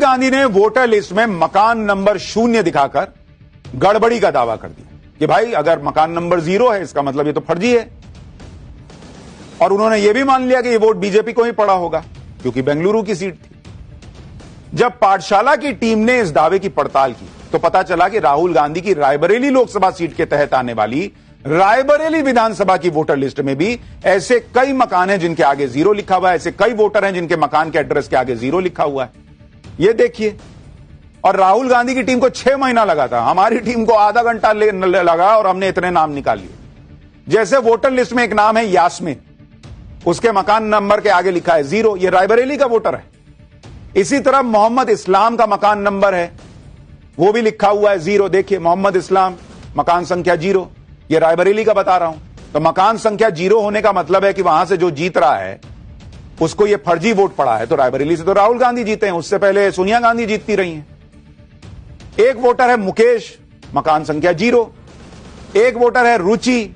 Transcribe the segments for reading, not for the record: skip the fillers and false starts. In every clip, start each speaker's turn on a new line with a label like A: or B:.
A: गांधी ने voter list में मकान नंबर 0 दिखाकर गड़बड़ी का दावा कर दिया कि भाई अगर मकान नंबर 0 है इसका मतलब ये तो फर्जी है। और उन्होंने यह भी मान लिया कि ये वोट बीजेपी को ही पड़ा होगा क्योंकि बेंगलुरु की सीट थी। जब पाठशाला की टीम ने इस दावे की पड़ताल की तो पता चला कि राहुल गांधी की रायबरेली लोकसभा सीट के तहत आने वाली रायबरेली विधानसभा की वोटर लिस्ट में भी ऐसे कई मकान हैं जिनके आगे 0 लिखा हुआ है, ऐसे कई वोटर हैं जिनके मकान के एड्रेस के आगे 0 लिखा हुआ है। यह देखिए, और राहुल गांधी की टीम को 6 महीना लगा था, हमारी टीम को आधा घंटा लगा और हमने इतने नाम निकाल लिए। जैसे वोटर लिस्ट में एक नाम है यास्मीन, उसके मकान नंबर के आगे लिखा है 0, यह रायबरेली का वोटर है। इसी तरह मोहम्मद इस्लाम का मकान नंबर है, वो भी लिखा हुआ है 0। देखिए मोहम्मद इस्लाम मकान संख्या 0, यह रायबरेली का बता रहा हूं। तो मकान संख्या 0 होने का मतलब है कि वहां से जो जीत रहा है उसको यह फर्जी वोट पड़ा है। तो रायबरेली से तो राहुल गांधी जीते हैं, उससे पहले सोनिया गांधी जीतती रही हैं। एक वोटर है मुकेश, मकान संख्या 0। एक वोटर है रुचि,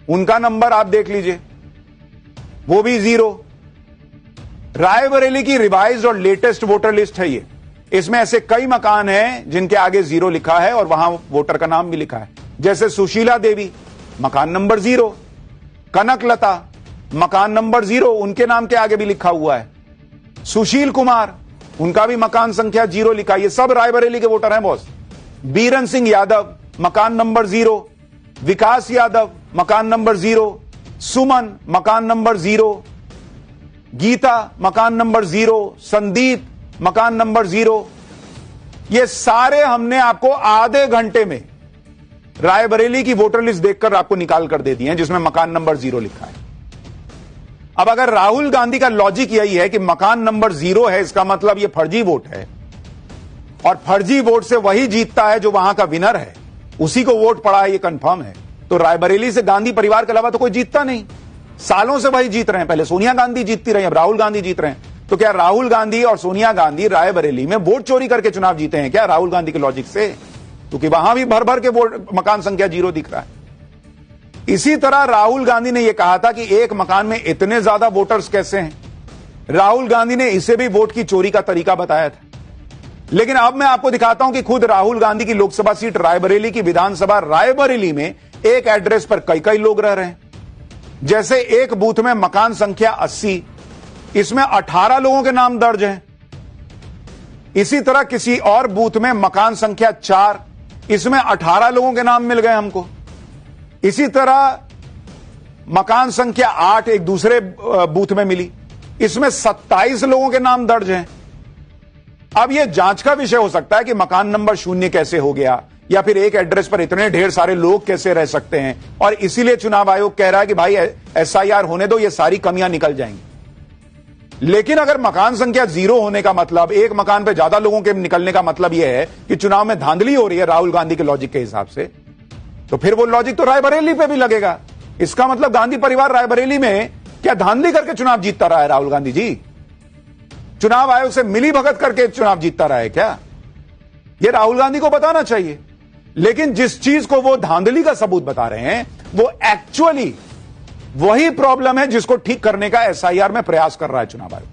A: उनका नंबर आप देख लीजिए, वो भी 0। रायबरेली की रिवाइज्ड और लेटेस्ट वोटर लिस्ट है ये। इसमें ऐसे कई मकान हैं जिनके आगे 0 लिखा है और वहां वोटर का नाम भी लिखा है, जैसे सुशीला देवी, मकान नंबर 0। कनकलता, मकान नंबर 0, उनके नाम के आगे भी लिखा हुआ है। सुशील कुमार, उनका भी मकान संख्या 0 लिखा है। ये सब रायबरेली के वोटर हैं बॉस। बीरन सिंह यादव, मकान नंबर 0। विकास यादव, मकान नंबर 0। सुमन, मकान नंबर 0। गीता, मकान नंबर 0। संदीप, मकान नंबर 0। ये सारे हमने आपको आधे घंटे में रायबरेली की वोटर लिस्ट देखकर आपको निकाल कर दे दिए हैं जिसमें मकान नंबर 0 लिखा है। अब अगर राहुल गांधी का लॉजिक यही है कि मकान नंबर 0 है इसका मतलब यह फर्जी वोट है और फर्जी वोट से वही जीतता है जो वहां का विनर है, उसी को वोट पड़ा है, यह कंफर्म है, तो रायबरेली से गांधी परिवार के अलावा तो कोई जीतता नहीं। सालों से वही जीत रहे हैं, पहले सोनिया गांधी जीतती रही, अब राहुल गांधी जीत रहे हैं। तो क्या राहुल गांधी और सोनिया गांधी रायबरेली में वोट चोरी करके चुनाव जीते हैं क्या राहुल गांधी के लॉजिक से? क्योंकि वहां भी भर भर के वोट मकान संख्या 0 दिख रहा है। इसी तरह राहुल गांधी ने यह कहा था कि एक मकान में इतने ज्यादा वोटर्स कैसे हैं। राहुल गांधी ने इसे भी वोट की चोरी का तरीका बताया था। लेकिन अब मैं आपको दिखाता हूं कि खुद राहुल गांधी की लोकसभा सीट रायबरेली की विधानसभा रायबरेली में एक एड्रेस पर कई कई लोग रह रहे हैं। जैसे एक बूथ में मकान संख्या 80, इसमें 18 लोगों के नाम दर्ज हैं। इसी तरह किसी और बूथ में मकान संख्या 4, इसमें 18 लोगों के नाम मिल गए हमको। इसी तरह मकान संख्या 8 एक दूसरे बूथ में मिली, इसमें 27 लोगों के नाम दर्ज हैं। अब यह जांच का विषय हो सकता है कि मकान नंबर 0 कैसे हो गया या फिर एक एड्रेस पर इतने ढेर सारे लोग कैसे रह सकते हैं, और इसीलिए चुनाव आयोग कह रहा है कि भाई SIR होने दो, ये सारी कमियां निकल जाएंगी। लेकिन अगर मकान संख्या 0 होने का मतलब, एक मकान पे ज्यादा लोगों के निकलने का मतलब यह है कि चुनाव में धांधली हो रही है राहुल गांधी के लॉजिक के हिसाब से, तो फिर वो लॉजिक तो रायबरेली पे भी लगेगा। इसका मतलब गांधी परिवार रायबरेली में क्या धांधली करके चुनाव जीतता रहा है राहुल गांधी जी? चुनाव आयोग से मिली भगत करके चुनाव जीतता रहा है क्या? यह राहुल गांधी को बताना चाहिए। लेकिन जिस चीज को वो धांधली का सबूत बता रहे हैं वो एक्चुअली वही प्रॉब्लम है जिसको ठीक करने का SIR में प्रयास कर रहा है चुनाव आयोग।